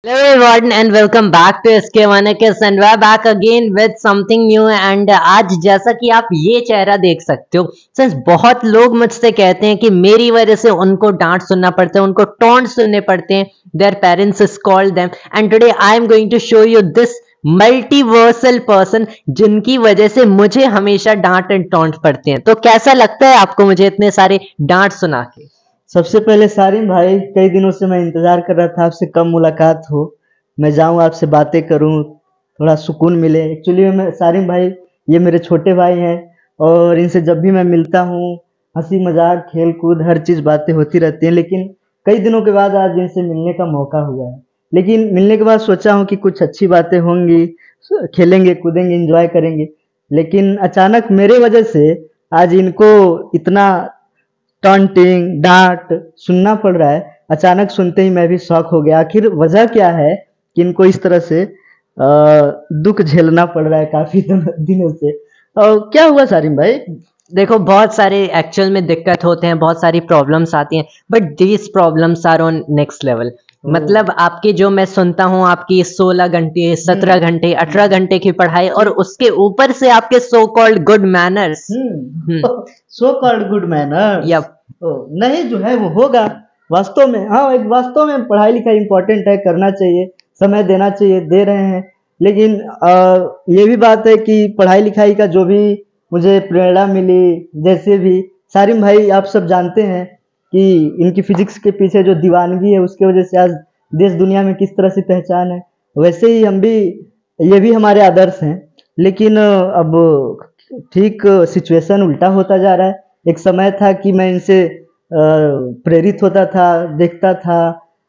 Hello everyone and welcome back to SK Manakis and we're back again with something new and आज जैसा कि आप ये चेहरा देख सकते हो सिंस बहुत लोग मुझसे कहते हैं कि मेरी वजह से उनको डांट सुनना पड़ता है उनको टॉन्ट सुनने पड़ते हैं their parents scold them and today I am going to show you this multiversal person जिनकी वजह से मुझे हमेशा डांट एंड टॉन्ट पड़ते हैं। तो कैसा लगता है आपको मुझे इतने सारे डांट सुना के? सबसे पहले सारिम भाई, कई दिनों से मैं इंतजार कर रहा था आपसे कब मुलाकात हो, मैं जाऊं आपसे बातें करूं, थोड़ा सुकून मिले। एक्चुअली मैं सारिम भाई, ये मेरे छोटे भाई हैं और इनसे जब भी मैं मिलता हूं हंसी मजाक खेल कूद हर चीज़ बातें होती रहती हैं। लेकिन कई दिनों के बाद आज इनसे मिलने का मौका हुआ है। लेकिन मिलने के बाद सोचा हूं कि कुछ अच्छी बातें होंगी, खेलेंगे कूदेंगे इंजॉय करेंगे। लेकिन अचानक मेरे वजह से आज इनको इतना टॉन्टिंग डांट सुनना पड़ रहा है। अचानक सुनते ही मैं भी शॉक हो गया। आखिर वजह क्या है कि इनको इस तरह से दुख झेलना पड़ रहा है काफी दिनों से। क्या हुआ सारिम भाई? देखो बहुत सारे एक्चुअल में दिक्कत होते हैं, बहुत सारी प्रॉब्लम्स आती हैं, but these problems are on next level. मतलब आपकी जो मैं सुनता हूँ आपकी 16 घंटे 17 घंटे 18 घंटे की पढ़ाई और उसके ऊपर से आपके so called good manners. So called good manner yup. नहीं, जो है वो होगा वास्तव में। हाँ, एक वास्तव में पढ़ाई लिखाई इंपॉर्टेंट है, करना चाहिए, समय देना चाहिए, दे रहे हैं। लेकिन ये भी बात है कि पढ़ाई लिखाई का जो भी मुझे प्रेरणा मिली, जैसे भी सारिम भाई आप सब जानते हैं कि इनकी फिजिक्स के पीछे जो दीवानगी है उसके वजह से आज देश दुनिया में किस तरह से पहचान है। वैसे ही हम भी, ये भी हमारे आदर्श हैं। लेकिन अब ठीक सिचुएशन उल्टा होता जा रहा है। एक समय था कि मैं इनसे प्रेरित होता था, देखता था,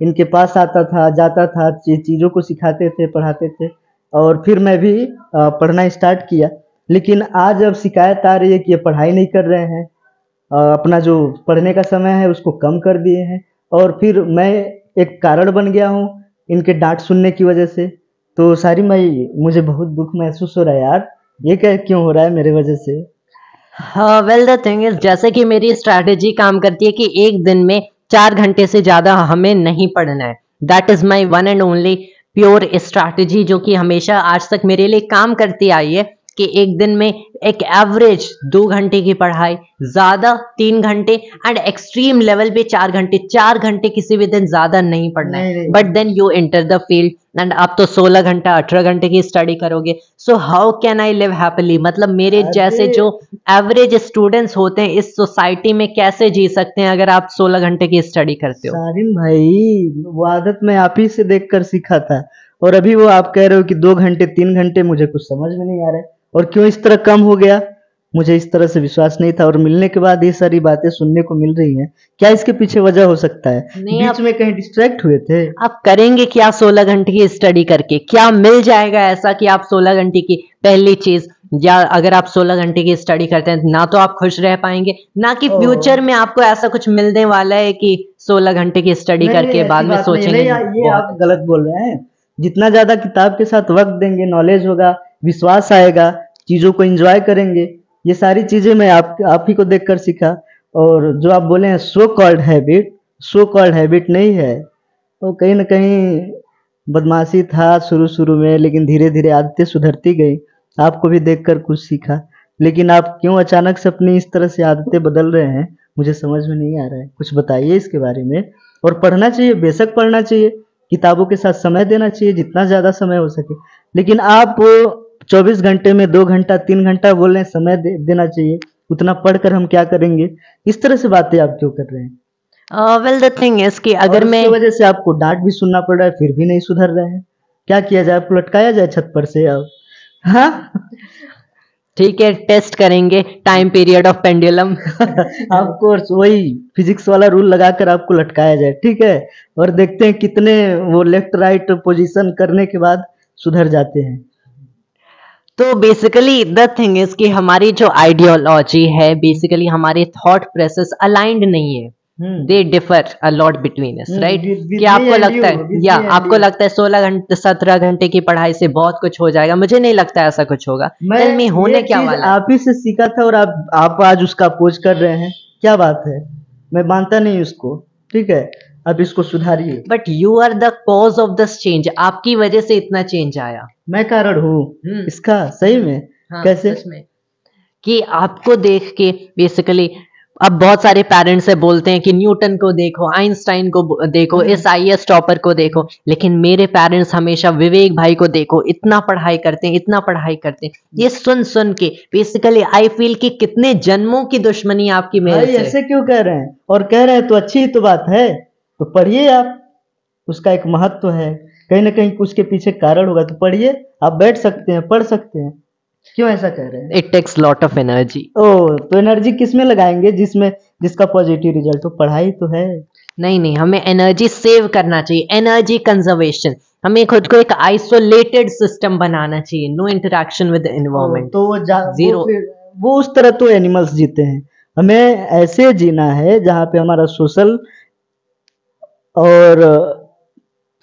इनके पास आता था, जाता था, चीज़ों को सिखाते थे, पढ़ाते थे और फिर मैं भी पढ़ना स्टार्ट किया। लेकिन आज अब शिकायत आ रही है कि ये पढ़ाई नहीं कर रहे हैं, अपना जो पढ़ने का समय है उसको कम कर दिए हैं और फिर मैं एक कारण बन गया हूँ इनके डांट सुनने की वजह से। तो सारी भाई, मुझे बहुत दुख महसूस हो रहा है यार, ये क्या क्यों हो रहा है मेरे वजह से? हाँ वेल द थिंग इज जैसे कि मेरी स्ट्रैटेजी काम करती है कि एक दिन में 4 घंटे से ज्यादा हमें नहीं पढ़ना है। That is my one and only pure strategy जो कि हमेशा आज तक मेरे लिए काम करती आई है कि एक दिन में एक एवरेज 2 घंटे की पढ़ाई, ज्यादा 3 घंटे एंड एक्सट्रीम लेवल पे 4 घंटे। 4 घंटे किसी भी दिन ज्यादा नहीं पढ़ना नहीं है, नहीं but then you enter the field and आप तो 16 घंटा 18 घंटे की स्टडी करोगे। So how can I live happily? मतलब मेरे जैसे अरे जो एवरेज स्टूडेंट्स होते हैं इस सोसाइटी में कैसे जी सकते हैं अगर आप 16 घंटे की स्टडी करते हो? सारिम भाई, वो आदत मैं आप ही से देखकर सीखा था और अभी वो आप कह रहे हो कि 2 घंटे 3 घंटे, मुझे कुछ समझ में नहीं आ रहा है। और क्यों इस तरह कम हो गया? मुझे इस तरह से विश्वास नहीं था और मिलने के बाद ये सारी बातें सुनने को मिल रही हैं। क्या इसके पीछे वजह हो सकता है? नहीं, बीच में कहीं डिस्ट्रैक्ट हुए थे? आप करेंगे क्या 16 घंटे की स्टडी करके? क्या मिल जाएगा ऐसा कि आप 16 घंटे की पहली चीज, या अगर आप 16 घंटे की स्टडी करते हैं ना तो आप खुश रह पाएंगे, ना कि ओ फ्यूचर में आपको ऐसा कुछ मिलने वाला है कि 16 घंटे की स्टडी नहीं नहीं, करके बाद ऐसी में बात नहीं। सोचेंगे नहीं ये बहुत आप गलत बोल रहे हैं। जितना ज्यादा किताब के साथ वक्त देंगे, नॉलेज होगा, विश्वास आएगा, चीजों को एंजॉय करेंगे। ये सारी चीजें मैं आप ही को देखकर सीखा। और जो आप बोले हैं so called habit, so called habit नहीं है, तो कहीं ना कहीं बदमाशी था शुरू शुरू में, लेकिन धीरे धीरे आदतें सुधरती गई। आपको भी देखकर कुछ सीखा। लेकिन आप क्यों अचानक से अपनी इस तरह से आदतें बदल रहे हैं, मुझे समझ में नहीं आ रहा है। कुछ बताइए इसके बारे में। और पढ़ना चाहिए, बेशक पढ़ना चाहिए, किताबों के साथ समय देना चाहिए जितना ज़्यादा समय हो सके। लेकिन आप 24 घंटे में 2 घंटा 3 घंटा बोल रहे हैं समय देना चाहिए, उतना पढ़कर हम क्या करेंगे? इस तरह से बातें आप क्यों कर रहे हैं? वेल द थिंग इज कि और अगर मैं उसकी वजह से आपको डांट भी सुनना पड़ रहा है, फिर भी नहीं सुधर रहे हैं। क्या किया जाए? आपको लटकाया जाए छत पर से अब? हाँ। ठीक है, टेस्ट करेंगे टाइम पीरियड ऑफ पेंडुलम। आपको वही फिजिक्स वाला रूल लगाकर आपको लटकाया जाए, ठीक है? और देखते हैं कितने वो लेफ्ट राइट पोजीशन करने के बाद सुधर जाते हैं। तो बेसिकली द थिंग इज कि हमारी जो आइडियोलॉजी है, बेसिकली हमारे थॉट प्रोसेस अलाइंड नहीं है। They differ a lot between us, right? With क्या मी आपको एंड लगता यू, है, विद या मी एंड आपको यू। लगता है 16 घंटे 17 घंटे की पढ़ाई से बहुत कुछ हो जाएगा? मुझे नहीं लगता ऐसा कुछ होगा। मैं टेल मी, ये होने क्या चीज वाला है? आप ही से सीखा था और आप आज उसका अपोज कर रहे हैं। क्या बात है? मैं मानता नहीं उसको, ठीक है? अब इसको सुधारिए। But you are the cause of this change, आपकी वजह से इतना चेंज आया। मैं कारण हूँ इसका, सही में? हाँ, कैसे? सच में कि आपको देख के बेसिकली अब बहुत सारे पेरेंट्स से बोलते हैं कि न्यूटन को देखो, आइंस्टाइन को देखो, इस आईएएस टॉपर को देखो, लेकिन मेरे पेरेंट्स हमेशा विवेक भाई को देखो, इतना पढ़ाई करते हैं, इतना पढ़ाई करते हैं। ये सुन सुन के बेसिकली आई फील कि कितने जन्मों की दुश्मनी आपकी मेरे भाई से। ऐसे क्यों कह रहे हैं? और कह रहे हैं तो अच्छी ही तो बात है, तो पढ़िए आप, उसका एक महत्व है, कहीं ना कहीं उसके पीछे कारण होगा, तो पढ़िए। आप बैठ सकते हैं, पढ़ सकते हैं, क्यों ऐसा कह रहे हैं? It takes lot of energy. ओ, तो एनर्जी किस में लगाएंगे? जिसमें जिसका पॉजिटिव रिजल्ट हो। पढ़ाई तो है। नहीं नहीं, हमें एनर्जी सेव करना चाहिए, एनर्जी कंजर्वेशन। हमें खुद को एक आइसोलेटेड सिस्टम बनाना चाहिए, नो इंटरेक्शन विद एनवायरनमेंट, तो वो जीरो। वो उस तरह तो एनिमल्स जीते हैं, हमें ऐसे जीना है जहाँ पे हमारा सोशल और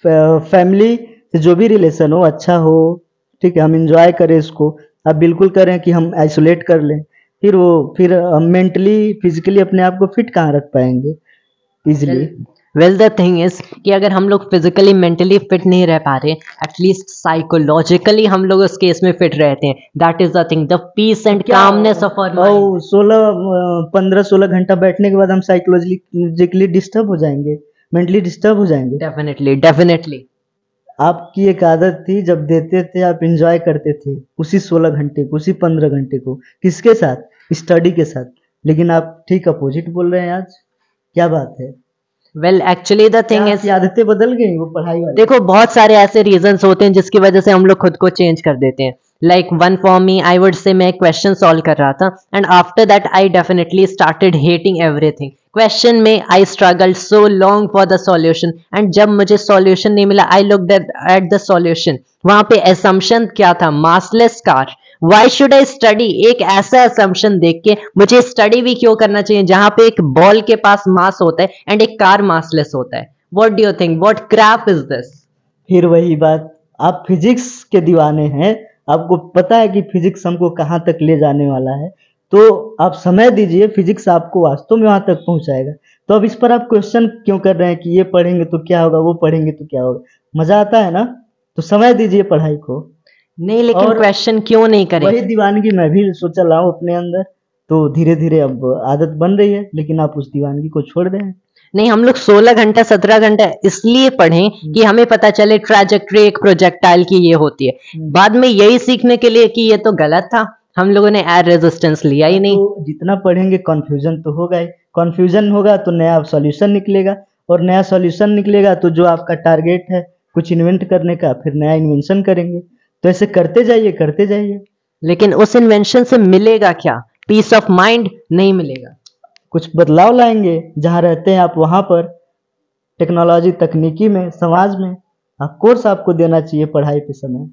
फैमिली से जो भी रिलेशन हो अच्छा हो, ठीक है, हम इंजॉय करें इसको। आप बिल्कुल करें कि हम आइसोलेट कर लें, फिर हम मेंटली फिजिकली अपने आप को फिट कहाँ रख पाएंगे easily? Well the thing is कि अगर हम लोग फिजिकली मेंटली फिट नहीं रह पा रहे, एटलीस्ट साइकोलॉजिकली हम लोग उस केस में फिट रहते हैं। That is the thing, the peace and calmness of our mind. 15-16 घंटा बैठने के बाद हम साइकोलॉजिकली डिस्टर्ब हो जाएंगे, मेंटली डिस्टर्ब हो जाएंगे। Definitely definitely. आपकी एक आदत थी, जब देते थे आप इंजॉय करते थे उसी 16 घंटे को, उसी 15 घंटे को, किसके साथ? स्टडी के साथ। लेकिन आप ठीक अपोजिट बोल रहे हैं आज, क्या बात है? Well actually the thing is, आदतें बदल गई वो पढ़ाई वाली? देखो बहुत सारे ऐसे रीजंस होते हैं जिसकी वजह से हम लोग खुद को चेंज कर देते हैं। Like one for me, I would say मैं क्वेश्चन सॉल्व कर रहा था and after that I definitely started hating everything. Question में I struggled so long for the solution, and जब मुझे सॉल्यूशन नहीं मिला, I looked at the solution. वहां पे असम्पशन क्या था? Massless car. Why should I study? एक ऐसा असम्पशन देख के मुझे स्टडी भी क्यों करना चाहिए जहां पे एक बॉल के पास मास होता है एंड एक कार मासलेस होता है? What do you think? What crap is this? फिर वही बात, आप फिजिक्स के दीवाने हैं, आपको पता है कि फिजिक्स हमको कहाँ तक ले जाने वाला है, तो आप समय दीजिए, फिजिक्स आपको वास्तव में वहां तक पहुंचाएगा। तो अब इस पर आप क्वेश्चन क्यों कर रहे हैं कि ये पढ़ेंगे तो क्या होगा, वो पढ़ेंगे तो क्या होगा? मजा आता है ना, तो समय दीजिए पढ़ाई को। नहीं, लेकिन क्वेश्चन क्यों नहीं करें? वही दीवानगी मैं भी सोच रहा हूँ अपने अंदर, तो धीरे धीरे अब आदत बन रही है, लेकिन आप उस दीवानगी को छोड़ दें। नहीं, हम लोग 16 घंटा 17 घंटा इसलिए पढ़ें कि हमें पता चले ट्रैजेक्टरी एक प्रोजेक्टाइल की ये होती है। बाद में यही सीखने के लिए कि ये तो गलत था, हम लोगों ने एयर रेजिस्टेंस लिया ही नहीं। तो जितना पढ़ेंगे कन्फ्यूजन तो होगा ही, कन्फ्यूजन होगा तो नया सॉल्यूशन निकलेगा, और नया सॉल्यूशन निकलेगा तो जो आपका टारगेट है कुछ इन्वेंट करने का, फिर नया इन्वेंशन करेंगे। तो ऐसे करते जाइए, करते जाइए। लेकिन उस इन्वेंशन से मिलेगा क्या? पीस ऑफ माइंड नहीं मिलेगा। कुछ बदलाव लाएंगे, जहाँ रहते हैं आप वहां पर, टेक्नोलॉजी तकनीकी में, समाज में। आप कोर्स आपको देना चाहिए पढ़ाई पे समय।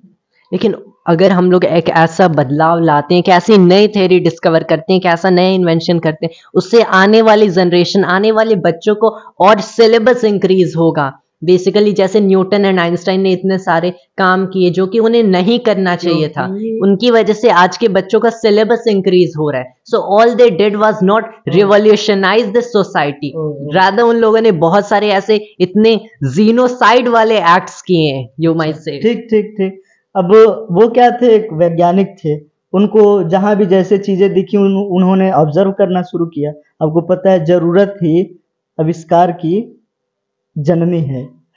लेकिन अगर हम लोग एक ऐसा बदलाव लाते हैं, कि ऐसी नई थ्योरी डिस्कवर करते हैं, कि ऐसा नया इन्वेंशन करते हैं, उससे आने वाली जनरेशन, आने वाले बच्चों को और सिलेबस इंक्रीज होगा। बेसिकली जैसे न्यूटन एंड आइंस्टाइन ने इतने सारे काम किए जो कि उन्हें नहीं करना चाहिए था, उनकी वजह से आज के बच्चों का सिलेबस इंक्रीज हो रहा है। So all they did was not revolutionise the society, rather उन लोगों ने बहुत सारे ऐसे इतने जीनोसाइड वाले एक्ट्स किए हैं, यू माइट से। ठीक ठीक ठीक। अब वो क्या थे? एक वैज्ञानिक थे, उनको जहां भी जैसे चीजें दिखी उन्होंने ऑब्जर्व करना शुरू किया। आपको पता है, जरूरत ही आविष्कार की जननी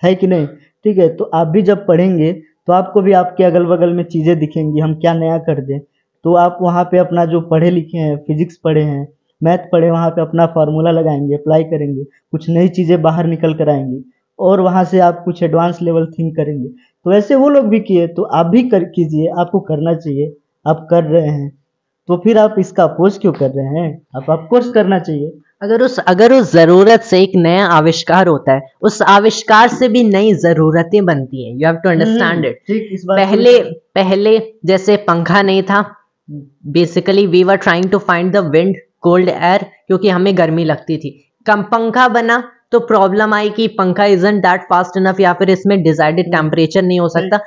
है कि नहीं? ठीक है, तो आप भी जब पढ़ेंगे तो आपको भी आपके अगल बगल में चीजें दिखेंगी, हम क्या नया कर दें। तो आप वहाँ पे अपना जो पढ़े लिखे हैं, फिजिक्स पढ़े हैं, मैथ पढ़े, वहाँ पे अपना फार्मूला लगाएंगे, अप्लाई करेंगे, कुछ नई चीजें बाहर निकल कर आएंगी, और वहाँ से आप कुछ एडवांस लेवल थिंक करेंगे। तो ऐसे वो लोग भी किए, तो आप भी कर कीजिए, आपको करना चाहिए, आप कर रहे हैं, तो फिर आप इसका अपोज क्यों कर रहे हैं? आप कोर्स करना चाहिए। अगर उस जरूरत से एक नया आविष्कार होता है, उस आविष्कार से भी नई जरूरतें बनती हैं। You have to understand it. ठीक, इस बात पहले जैसे पंखा नहीं था, basically we were trying to find the wind, cold air, क्योंकि हमें गर्मी लगती थी। कम पंखा बना तो प्रॉब्लम आई कि पंखा इजंट दैट फास्ट इनफ या फिर इसमें डिजायर्ड टेम्परेचर नहीं हो सकता,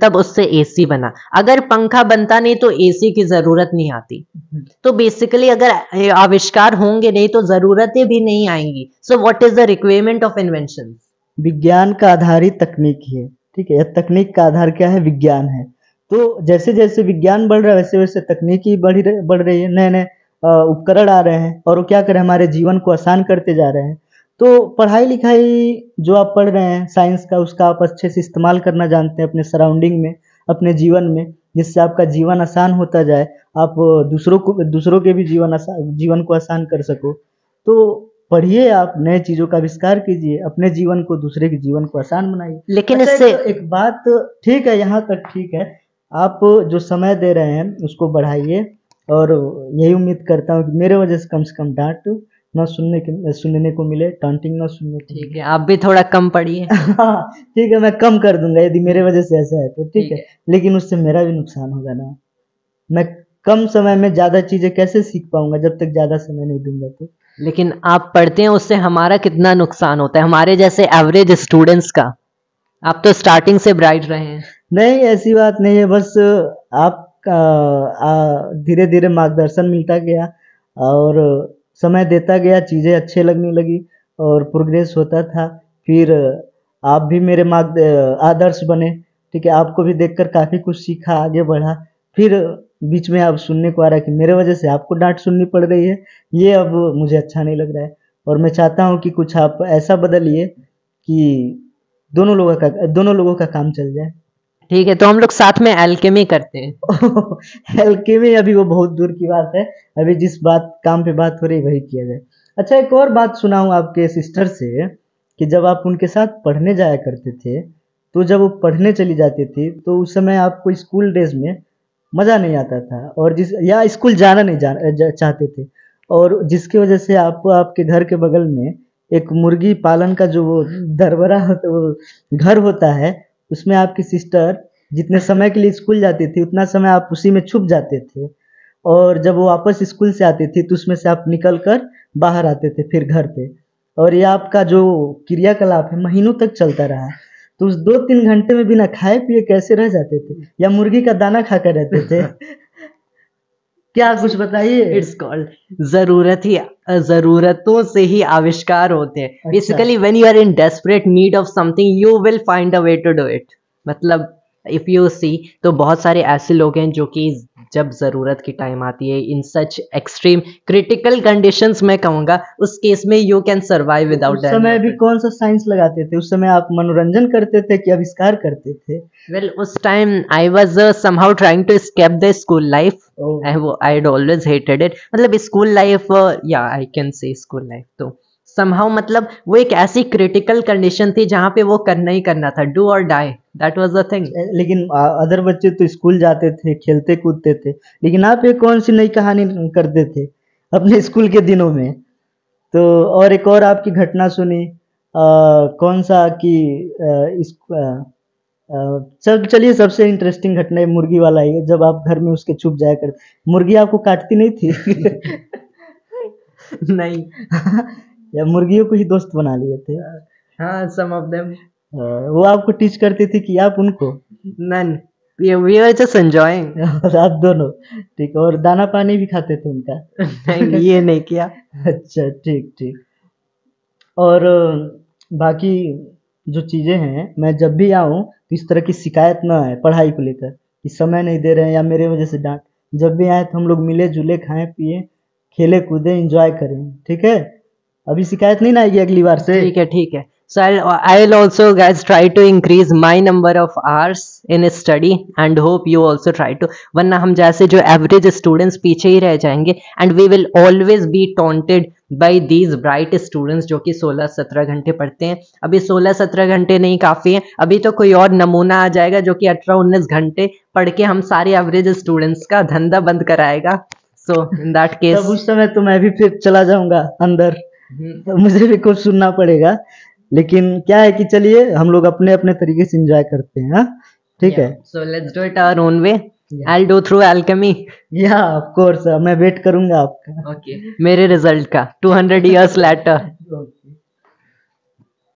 तब उससे एसी बना। अगर पंखा बनता नहीं तो एसी की जरूरत नहीं आती। तो बेसिकली अगर आविष्कार होंगे नहीं तो जरूरतें भी नहीं आएंगी। So what is the requirement of invention? विज्ञान का आधार ही तकनीक ही है, ठीक है। तकनीक का आधार क्या है? विज्ञान है। तो जैसे जैसे विज्ञान बढ़ रहा है वैसे वैसे तकनीक ही बढ़ रही है, नए नए उपकरण आ रहे हैं और वो क्या करें, हमारे जीवन को आसान करते जा रहे हैं। तो पढ़ाई लिखाई जो आप पढ़ रहे हैं साइंस का, उसका आप अच्छे से इस्तेमाल करना जानते हैं अपने सराउंडिंग में, अपने जीवन में, जिससे आपका जीवन आसान होता जाए, आप दूसरों के भी जीवन को आसान कर सको। तो पढ़िए, आप नए चीजों का आविष्कार कीजिए, अपने जीवन को, दूसरे के जीवन को आसान बनाइए। लेकिन अच्छा, इससे एक बात, ठीक है, यहाँ तक ठीक है। आप जो समय दे रहे हैं उसको बढ़ाइए और यही उम्मीद करता हूँ कि मेरे वजह से कम डांट न सुनने को मिले, टांटिंग न सुनने को ठीक है, आप भी थोड़ा कम पढ़िए। हाँ ठीक है, मैं कम कर दूंगा यदि मेरे वजह से ऐसा है तो, ठीक है। लेकिन उससे मेरा भी नुकसान होगा ना। मैं कम समय में ज्यादा चीजें कैसे सीख पाऊंगा जब तक ज्यादा समय नहीं दूंगा तो। लेकिन आप पढ़ते हैं, उससे हमारा कितना नुकसान होता है, हमारे जैसे एवरेज स्टूडेंट्स का। आप तो स्टार्टिंग से ब्राइट रहे हैं। नहीं, ऐसी बात नहीं है, बस आप धीरे धीरे मार्गदर्शन मिलता गया और समय देता गया, चीज़ें अच्छे लगने लगी और प्रोग्रेस होता था। फिर आप भी मेरे आदर्श बने, ठीक है। आपको भी देखकर काफ़ी कुछ सीखा, आगे बढ़ा। फिर बीच में अब सुनने को आ रहा है कि मेरे वजह से आपको डांट सुननी पड़ रही है, ये अब मुझे अच्छा नहीं लग रहा है। और मैं चाहता हूँ कि कुछ आप ऐसा बदलिए कि दोनों लोगों का काम चल जाए। ठीक है, तो हम लोग साथ में एल्केमी करते हैं। एल्केमी अभी वो बहुत दूर की बात है, अभी जिस काम पे बात हो रही है वही किया जाए। अच्छा, एक और बात सुनाऊं आपके सिस्टर से कि जब आप उनके साथ पढ़ने जाया करते थे, तो जब वो पढ़ने चली जाती थी तो उस समय आपको स्कूल डेज में मज़ा नहीं आता था और स्कूल जाना नहीं चाहते थे, और जिसकी वजह से आपको आपके घर के बगल में एक मुर्गी पालन का जो वो दरबरा होता, वो घर होता है, उसमें आपकी सिस्टर जितने समय के लिए स्कूल जाती थी उतना समय आप उसी में छुप जाते थे, और जब वो वापस स्कूल से आती थी तो उसमें से आप निकल कर बाहर आते थे फिर घर पे, और ये आपका जो क्रियाकलाप है महीनों तक चलता रहा। तो उस 2-3 घंटे में बिना खाए पिए कैसे रह जाते थे, या मुर्गी का दाना खाकर रहते थे? क्या कुछ बताइए। इट्स कॉल्ड जरूरतों से ही आविष्कार होते हैं। अच्छा। Basically when you are in desperate need of something you will find a way to do it. मतलब इफ यू सी, तो बहुत सारे ऐसे लोग हैं जो कि जब जरूरत की टाइम आती है, इन सच एक्सट्रीम क्रिटिकल कंडीशंस मैं कहूंगा, उस केस में यू कैन सर्वाइव विदाउट उस समय भी कौन सा साइंस लगाते थे? उस समय आप मनोरंजन करते थे कि आविष्कार करते थे? Well, उस time I was somehow trying to escape the school life. I had always hated it. मतलब स्कूल लाइफ, या I can say school life तो somehow, मतलब वो एक ऐसी क्रिटिकल कंडीशन थी जहाँ पे वो करना ही करना था, डू और die, that was the thing. लेकिन अदर बच्चे तो स्कूल जाते थे, खेलते कूदते थे, लेकिन आप एक कौन सी नई कहानी करते थे अपने स्कूल के दिनों में? तो और एक और आपकी घटना सुनी, कौन सा कि चलिए, सबसे इंटरेस्टिंग घटना है मुर्गी वाला ही है, जब आप घर में उसके छुप जाया करते। मुर्गी आपको काटती नहीं थी? नहीं। या मुर्गियों को ही दोस्त बना लिए थे? हाँ, some of them. वो आपको टीच करती थी कि आप उनको? None. We were just enjoying. और आप दोनों, ठीक है, और दाना पानी भी खाते थे उनका? नहीं, ये नहीं किया। अच्छा, ठीक ठीक। और बाकी जो चीज़ें हैं, मैं जब भी आऊँ तो इस तरह की शिकायत ना आए पढ़ाई को लेकर कि समय नहीं दे रहे हैं या मेरे वजह से डांट। जब भी आए तो हम लोग मिले जुले, खाएं पिए, खेले कूदे, एंजॉय करें, ठीक है। अभी शिकायत नहीं ना आएगी अगली बार से? ठीक है, ठीक है। So I'll also guys try to increase my number of hours in study and hope you also try to, वरना हम जैसे जो average students पीछे ही रह जाएंगे and we will always be taunted by these bright students जो कि 16-17 घंटे पढ़ते हैं। अभी 16-17 घंटे नहीं काफ़ी है, अभी तो कोई और नमूना आ जाएगा जो कि 18-19 घंटे पढ़ के हम सारे एवरेज स्टूडेंट्स का धंधा बंद कराएगा। So in that case, तब उस समय तो मैं भी फिर चला जाऊंगा अंदर, तो मुझे भी कुछ सुनना पड़ेगा। लेकिन क्या है कि चलिए, हम लोग अपने अपने तरीके से एंजॉय करते हैं, हाँ, ठीक है। so let's do it our own way. I'll do through alchemy. या ऑफ कोर्स, मैं वेट करूंगा आपका। Okay. मेरे रिजल्ट का 200 years later.